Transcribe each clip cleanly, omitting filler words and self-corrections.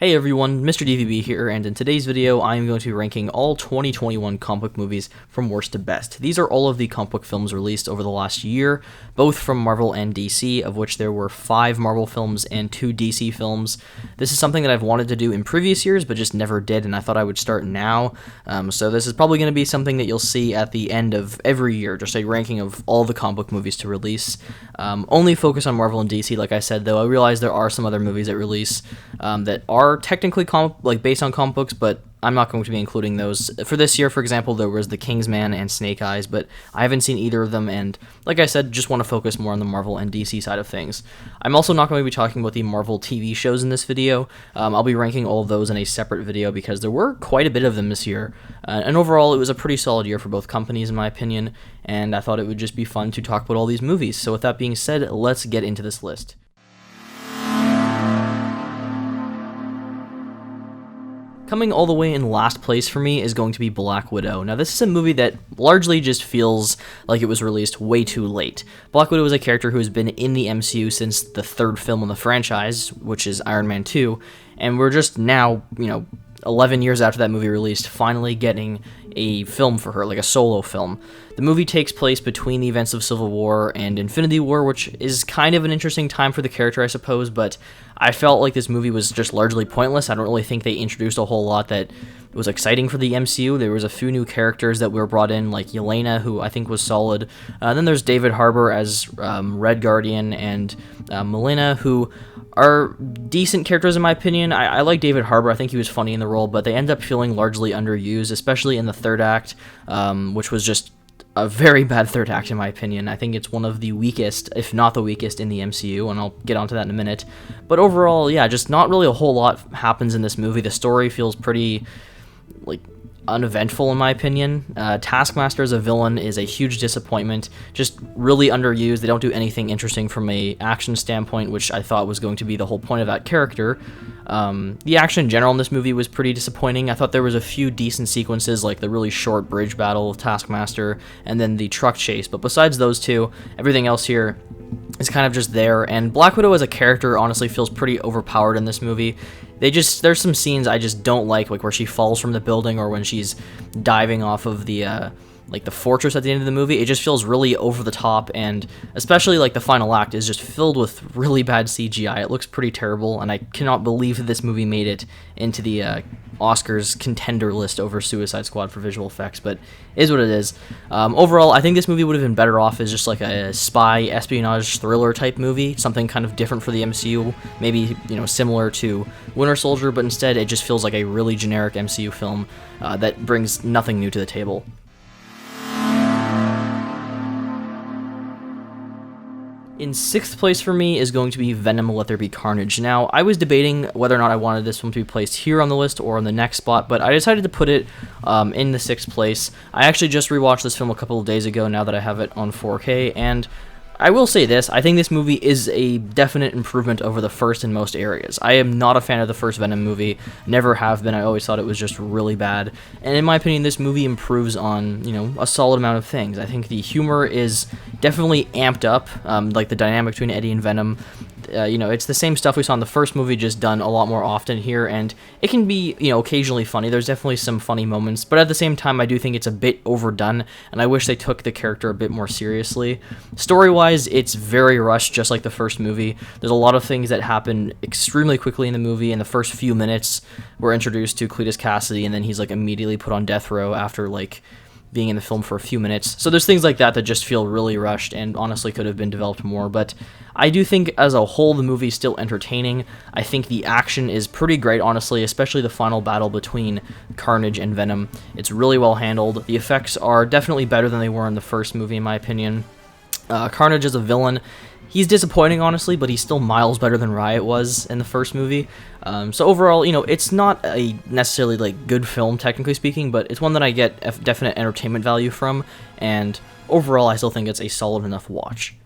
Hey everyone, Mr. DVB here, and in today's video, I am going to be ranking all 2021 comic book movies from worst to best. These are all of the comic book films released over the last year, both from Marvel and DC, of which there were 5 Marvel films and 2 DC films. This is something that I've wanted to do in previous years, but just never did, and I thought I would start now. So this is probably going to be something that you'll see at the end of every year, just a ranking of all the comic book movies to release. Only focus on Marvel and DC, like I said, though I realize there are some other movies that release that are technically based on comic books, but I'm not going to be including those. For this year, for example, there was The Kingsman and Snake Eyes, but I haven't seen either of them, and like I said, just want to focus more on the Marvel and DC side of things. I'm also not going to be talking about the Marvel TV shows in this video. I'll be ranking all of those in a separate video because there were quite a bit of them this year, and overall it was a pretty solid year for both companies in my opinion, and I thought it would just be fun to talk about all these movies. So with that being said, let's get into this list. Coming all the way in last place for me is going to be Black Widow. Now, this is a movie that largely just feels like it was released way too late. Black Widow is a character who has been in the MCU since the 3rd film in the franchise, which is Iron Man 2, and we're just now, 11 years after that movie released, finally getting a film for her, like a solo film. The movie takes place between the events of Civil War and Infinity War, which is kind of an interesting time for the character, I suppose, but I felt like this movie was just largely pointless. I don't really think they introduced a whole lot that was exciting for the MCU. There was a few new characters that were brought in, like Yelena, who I think was solid. Then there's David Harbour as Red Guardian, and Melina, who are decent characters in my opinion. I like David Harbour. I think he was funny in the role, but they end up feeling largely underused, especially in the 3rd act, which was just a very bad 3rd act in my opinion. I think it's one of the weakest, if not the weakest, in the MCU, and I'll get onto that in a minute. But overall, yeah, just not really a whole lot happens in this movie. The story feels pretty, uneventful in my opinion. Taskmaster as a villain is a huge disappointment, just really underused. They don't do anything interesting from a action standpoint, which I thought was going to be the whole point of that character. The action in general in this movie was pretty disappointing. I thought there was a few decent sequences, like the really short bridge battle with Taskmaster and then the truck chase, but besides those two, everything else here is kind of just there, and Black Widow as a character honestly feels pretty overpowered in this movie. There's some scenes I just don't like where she falls from the building or when she's diving off of the fortress at the end of the movie. It just feels really over the top, and especially the final act is just filled with really bad CGI. It looks pretty terrible, and I cannot believe that this movie made it into the Oscars contender list over Suicide Squad for visual effects, but it is what it is. Overall, I think this movie would have been better off as just a spy espionage thriller type movie, something kind of different for the MCU, maybe similar to Winter Soldier, but instead it just feels like a really generic MCU film that brings nothing new to the table. In 6th place for me is going to be Venom Let There Be Carnage. Now, I was debating whether or not I wanted this film to be placed here on the list or on the next spot, but I decided to put it in the 6th place. I actually just rewatched this film a couple of days ago now that I have it on 4K, and I will say this, I think this movie is a definite improvement over the first in most areas. I am not a fan of the first Venom movie, never have been. I always thought it was just really bad, and in my opinion, this movie improves on, a solid amount of things. I think the humor is definitely amped up, the dynamic between Eddie and Venom. It's the same stuff we saw in the first movie, just done a lot more often here, and it can be, occasionally funny. There's definitely some funny moments, but at the same time, I do think it's a bit overdone, and I wish they took the character a bit more seriously. Story-wise, it's very rushed, just like the first movie. There's a lot of things that happen extremely quickly in the movie. In the first few minutes, we're introduced to Cletus Cassidy, and then he's, immediately put on death row after, being in the film for a few minutes. So there's things like that that just feel really rushed and honestly could have been developed more, but I do think as a whole the movie is still entertaining. I think the action is pretty great, honestly, especially the final battle between Carnage and Venom. It's really well handled. The effects are definitely better than they were in the first movie, in my opinion. Carnage as a villain, he's disappointing, honestly, but he's still miles better than Riot was in the first movie. So overall, it's not a necessarily good film, technically speaking, but it's one that I get definite entertainment value from, and overall, I still think it's a solid enough watch.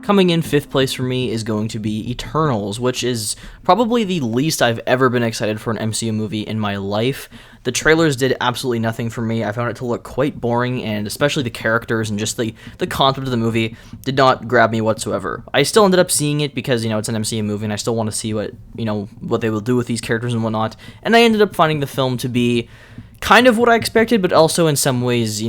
Coming in 5th place for me is going to be Eternals, which is probably the least I've ever been excited for an MCU movie in my life. The trailers did absolutely nothing for me. I found it to look quite boring, and especially the characters and just the concept of the movie did not grab me whatsoever. I still ended up seeing it because, it's an MCU movie, and I still want to see what they will do with these characters and whatnot, and I ended up finding the film to be kind of what I expected, but also in some ways,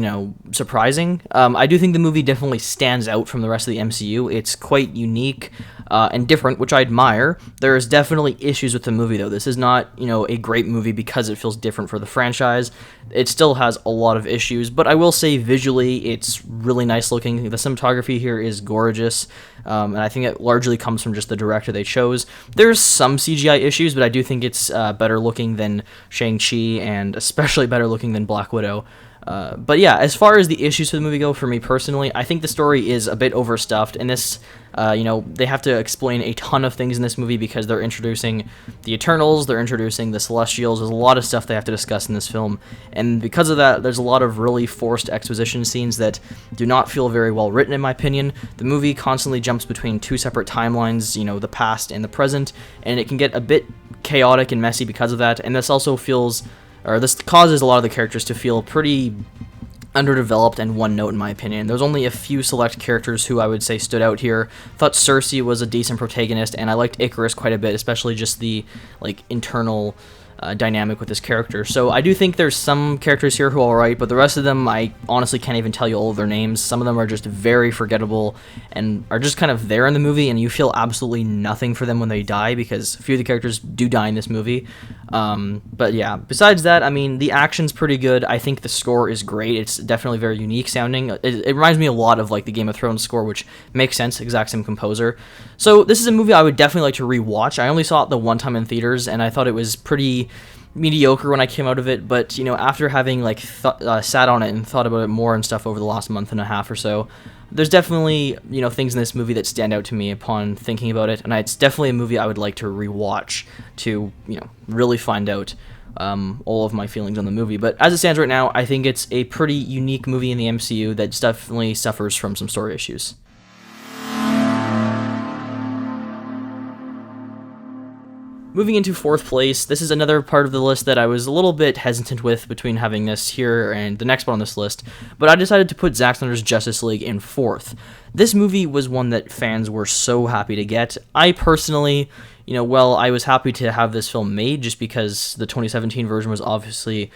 surprising. I do think the movie definitely stands out from the rest of the MCU. It's quite unique and different, which I admire. There's definitely issues with the movie, though. This is not, a great movie because it feels different for the franchise. It still has a lot of issues, but I will say visually, it's really nice looking. The cinematography here is gorgeous, and I think it largely comes from just the director they chose. There's some CGI issues, but I do think it's better looking than ShangChi, and especially better looking than Black Widow. But yeah, as far as the issues for the movie go, for me personally, I think the story is a bit overstuffed, and this, they have to explain a ton of things in this movie because they're introducing the Eternals, they're introducing the Celestials, there's a lot of stuff they have to discuss in this film, and because of that, there's a lot of really forced exposition scenes that do not feel very well written, in my opinion. The movie constantly jumps between two separate timelines, the past and the present, and it can get a bit chaotic and messy because of that, and this causes a lot of the characters to feel pretty underdeveloped and one note, in my opinion. There's only a few select characters who I would say stood out here. Thought Cersei was a decent protagonist, and I liked Icarus quite a bit, especially just the internal dynamic with this character. So I do think there's some characters here who are alright, but the rest of them, I honestly can't even tell you all of their names. Some of them are just very forgettable and are just kind of there in the movie, and you feel absolutely nothing for them when they die, because a few of the characters do die in this movie. But yeah, besides that, the action's pretty good. I think the score is great. It's definitely very unique sounding. It reminds me a lot of the Game of Thrones score, which makes sense, exact same composer. So this is a movie I would definitely like to rewatch. I only saw it the one time in theaters, and I thought it was pretty mediocre when I came out of it, but after having sat on it and thought about it more and stuff over the last month and a half or so, there's definitely things in this movie that stand out to me upon thinking about it, and it's definitely a movie I would like to rewatch to really find out all of my feelings on the movie. But as it stands right now, I think it's a pretty unique movie in the MCU that definitely suffers from some story issues. Moving into 4th place, this is another part of the list that I was a little bit hesitant with between having this here and the next one on this list, but I decided to put Zack Snyder's Justice League in 4th. This movie was one that fans were so happy to get. I personally, I was happy to have this film made just because the 2017 version was obviously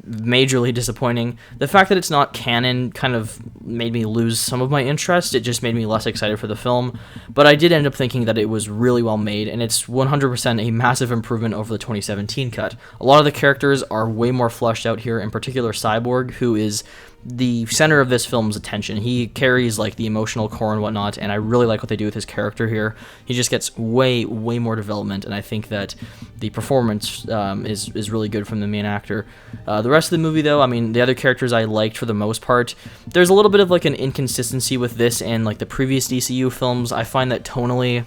majorly disappointing. The fact that it's not canon kind of made me lose some of my interest. It just made me less excited for the film, but I did end up thinking that it was really well made, and it's 100% a massive improvement over the 2017 cut. A lot of the characters are way more fleshed out here, in particular Cyborg, who is the center of this film's attention. He carries the emotional core and whatnot, and I really like what they do with his character here. He just gets way more development, and I think that the performance is really good from the main actor. The rest of the movie, though, the other characters I liked for the most part. There's a little bit of an inconsistency with this and the previous DCU films. I find that tonally,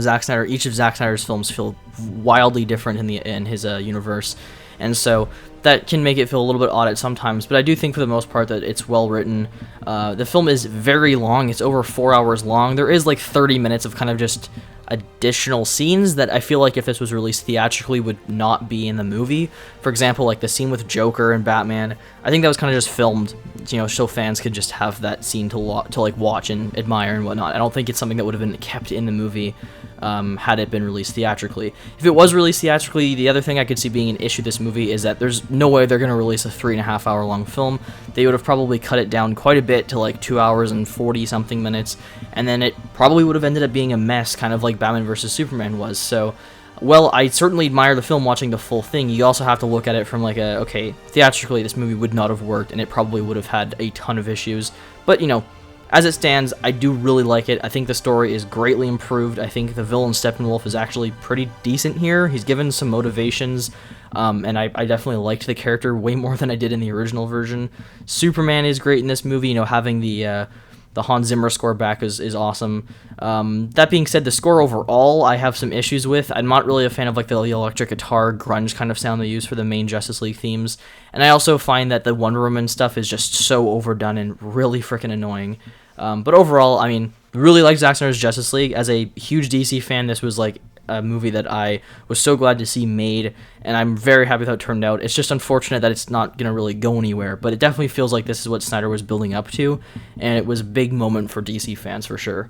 Zack Snyder, each of Zack Snyder's films feel wildly different in his universe, and so that can make it feel a little bit odd at sometimes, but I do think for the most part that it's well written. The film is very long. It's over 4 hours long. There is 30 minutes of kind of just additional scenes that I feel like if this was released theatrically would not be in the movie. For example, the scene with Joker and Batman, I think that was kind of just filmed, so fans could just have that scene to watch and admire and whatnot. I don't think it's something that would have been kept in the movie had it been released theatrically. If it was released theatrically, the other thing I could see being an issue with this movie is that there's no way they're going to release a 3.5 hour long film. They would have probably cut it down quite a bit to 2 hours and 40 something minutes, and then it probably would have ended up being a mess, kind of like Batman vs. Superman was. So, well, I certainly admire the film watching the full thing. You also have to look at it from okay, theatrically this movie would not have worked, and it probably would have had a ton of issues, but as it stands, I do really like it. I think the story is greatly improved. I think the villain Steppenwolf is actually pretty decent here. He's given some motivations, and I definitely liked the character way more than I did in the original version. Superman is great in this movie. Having the Hans Zimmer score back is awesome. That being said, the score overall I have some issues with. I'm not really a fan of the electric guitar grunge kind of sound they use for the main Justice League themes, and I also find that the Wonder Woman stuff is just so overdone and really freaking annoying. But overall, Really like Zack Snyder's Justice League. As a huge DC fan, this was like a movie that I was so glad to see made, and I'm very happy with how it turned out. It's just unfortunate that it's not going to really go anywhere, but it definitely feels like this is what Snyder was building up to, and it was a big moment for DC fans for sure.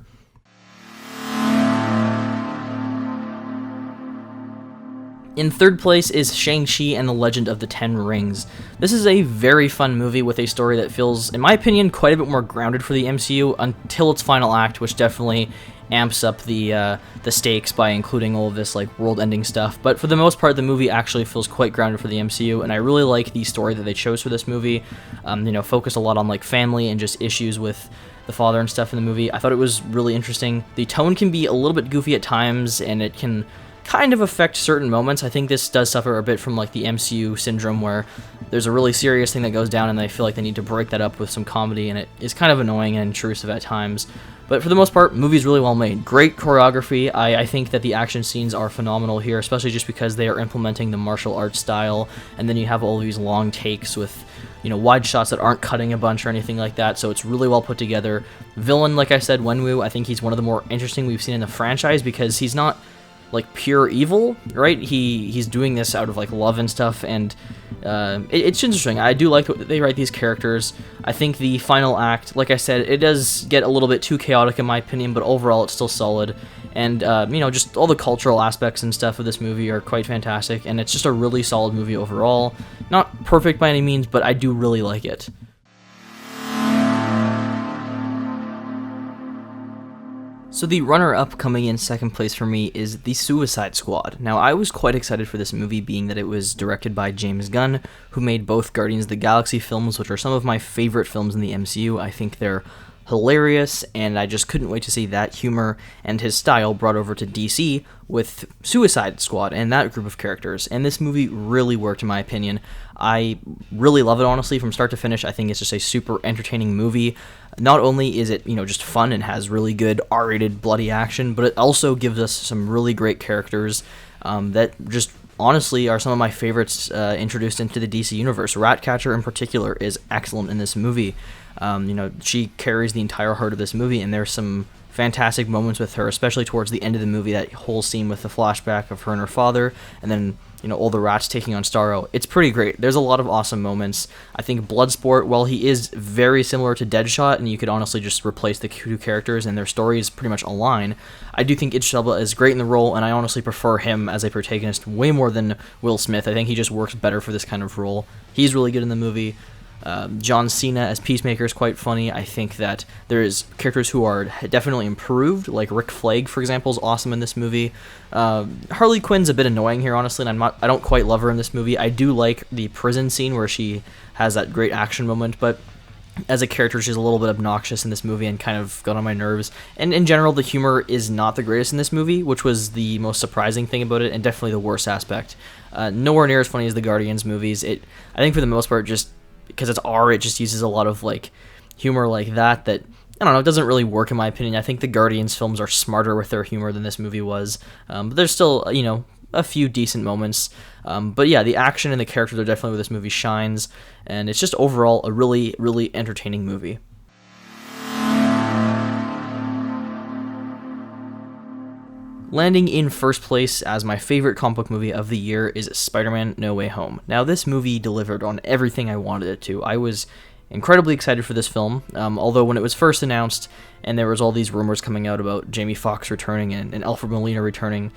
In third place is Shang-Chi and the Legend of the Ten Rings. This is a very fun movie with a story that feels, in my opinion, quite a bit more grounded for the MCU until its final act, which definitely amps up the stakes by including all of this like world-ending stuff. But for the most part, the movie actually feels quite grounded for the MCU, and I really like the story that they chose for this movie. Focused a lot on like family and just issues with the father and stuff in the movie. I thought it was really interesting. The tone can be a little bit goofy at times, and it can kind of affect certain moments. I think this does suffer a bit from like the MCU syndrome, where there's a really serious thing that goes down and they feel like they need to break that up with some comedy, and it is kind of annoying and intrusive at times. But for the most part, movie's really well made. Great choreography. I think that the action scenes are phenomenal here, especially just because they are implementing the martial arts style, and then you have all these long takes with, wide shots that aren't cutting a bunch or anything like that, so it's really well put together. Villain, like I said, Wenwu, I think he's one of the more interesting we've seen in the franchise, because he's not like pure evil, right? He's doing this out of like love and stuff, and it's interesting. I do like that they write these characters. I think the final act, like I said, it does get a little bit too chaotic in my opinion, but overall it's still solid. And just all the cultural aspects and stuff of this movie are quite fantastic, and it's just a really solid movie overall. Not perfect by any means, but I do really like it. So the runner-up coming in second place for me is The Suicide Squad. Now, I was quite excited for this movie, being that it was directed by James Gunn, who made both Guardians of the Galaxy films, which are some of my favorite films in the MCU. I think they're hilarious, and I just couldn't wait to see that humor and his style brought over to DC with Suicide Squad and that group of characters. And this movie really worked, in my opinion. I really love it, honestly, from start to finish. I think it's just a super entertaining movie. Not only is it, just fun and has really good R-rated bloody action, but it also gives us some really great characters that just honestly are some of my favorites introduced into the DC universe. Ratcatcher in particular is excellent in this movie. She carries the entire heart of this movie, and there's some fantastic moments with her, especially towards the end of the movie, that whole scene with the flashback of her and her father, and then all the rats taking on Starro. It's pretty great. There's a lot of awesome moments. I think Bloodsport, while he is very similar to Deadshot, and you could honestly just replace the two characters and their stories pretty much align, I do think Idris Elba is great in the role, and I honestly prefer him as a protagonist way more than Will Smith. I think he just works better for this kind of role. He's really good in the movie. John Cena as Peacemaker is quite funny. I think that there is characters who are definitely improved, like Rick Flag, for example, is awesome in this movie. Harley Quinn's a bit annoying here, honestly, and I don't quite love her in this movie. I do like the prison scene where she has that great action moment, but as a character, she's a little bit obnoxious in this movie and kind of got on my nerves. And in general, the humor is not the greatest in this movie, which was the most surprising thing about it, and definitely the worst aspect. Nowhere near as funny as the Guardians movies. I think for the most part, just because it's R, it just uses a lot of like humor like that I don't know, it doesn't really work in my opinion. I think the Guardians films are smarter with their humor than this movie was, but there's still a few decent moments. But yeah, the action and the characters are definitely where this movie shines, and it's just overall a really, really entertaining movie. Landing in first place as my favorite comic book movie of the year is SpiderMan No Way Home. Now, this movie delivered on everything I wanted it to. I was incredibly excited for this film, although when it was first announced and there was all these rumors coming out about Jamie Foxx returning and Alfred Molina returning,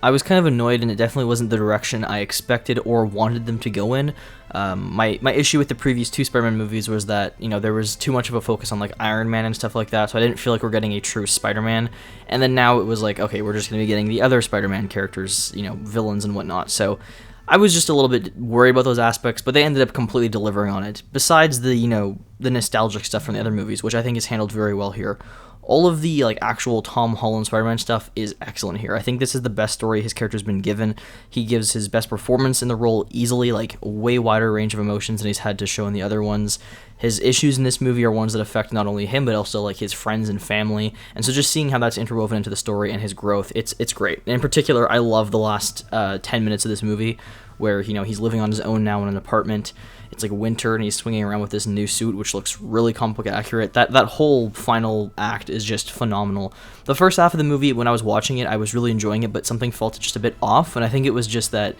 I was kind of annoyed, and it definitely wasn't the direction I expected or wanted them to go in. My issue with the previous two Spider-Man movies was that, there was too much of a focus on, like, Iron Man and stuff like that, so I didn't feel like we're getting a true Spider-Man. And then now it was like, okay, we're just going to be getting the other Spider-Man characters, villains and whatnot. So I was just a little bit worried about those aspects, but they ended up completely delivering on it. Besides the, the nostalgic stuff from the other movies, which I think is handled very well here. All of the actual Tom Holland Spider-Man stuff is excellent here. I think this is the best story his character's been given. He gives his best performance in the role easily, like way wider range of emotions than he's had to show in the other ones. his issues in this movie are ones that affect not only him but also like his friends and family. And so just seeing how that's interwoven into the story and his growth, it's great. And in particular, I love the last 10 minutes of this movie where, you know, he's living on his own now in an apartment. It's like winter and he's swinging around with this new suit, which looks really comic book accurate. That whole final act is just phenomenal. The first half of the movie, when I was watching it, I was really enjoying it, but something felt just a bit off, and I think it was just that,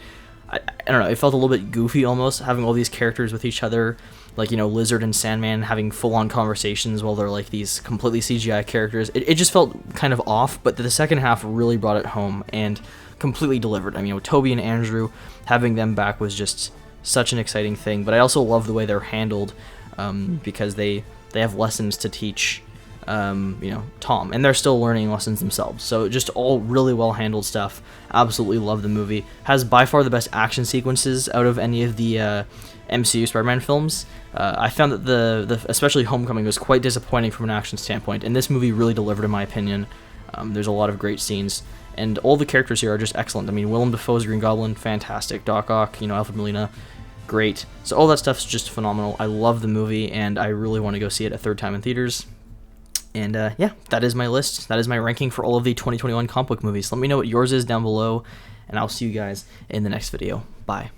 I don't know, it felt a little bit goofy almost, having all these characters with each other, like, you know, Lizard and Sandman having full-on conversations while they're like these completely CGI characters. It just felt kind of off, but the second half really brought it home and completely delivered. I mean, with Toby and Andrew, having them back was just such an exciting thing. But I also love the way they're handled, because they have lessons to teach, you know, Tom, and they're still learning lessons themselves. So just all really well handled stuff. Absolutely love the movie. Has by far the best action sequences out of any of the MCU Spider-Man films. I found that the especially Homecoming was quite disappointing from an action standpoint, and this movie really delivered in my opinion. There's a lot of great scenes, and all the characters here are just excellent. I mean, Willem Dafoe's Green Goblin, fantastic. Doc Ock, you know, Alfred Molina, great. So all that stuff's just phenomenal. I love the movie, and I really want to go see it a third time in theaters. And yeah, that is my list. That is my ranking for all of the 2021 comic book movies. Let me know what yours is down below, and I'll see you guys in the next video. Bye.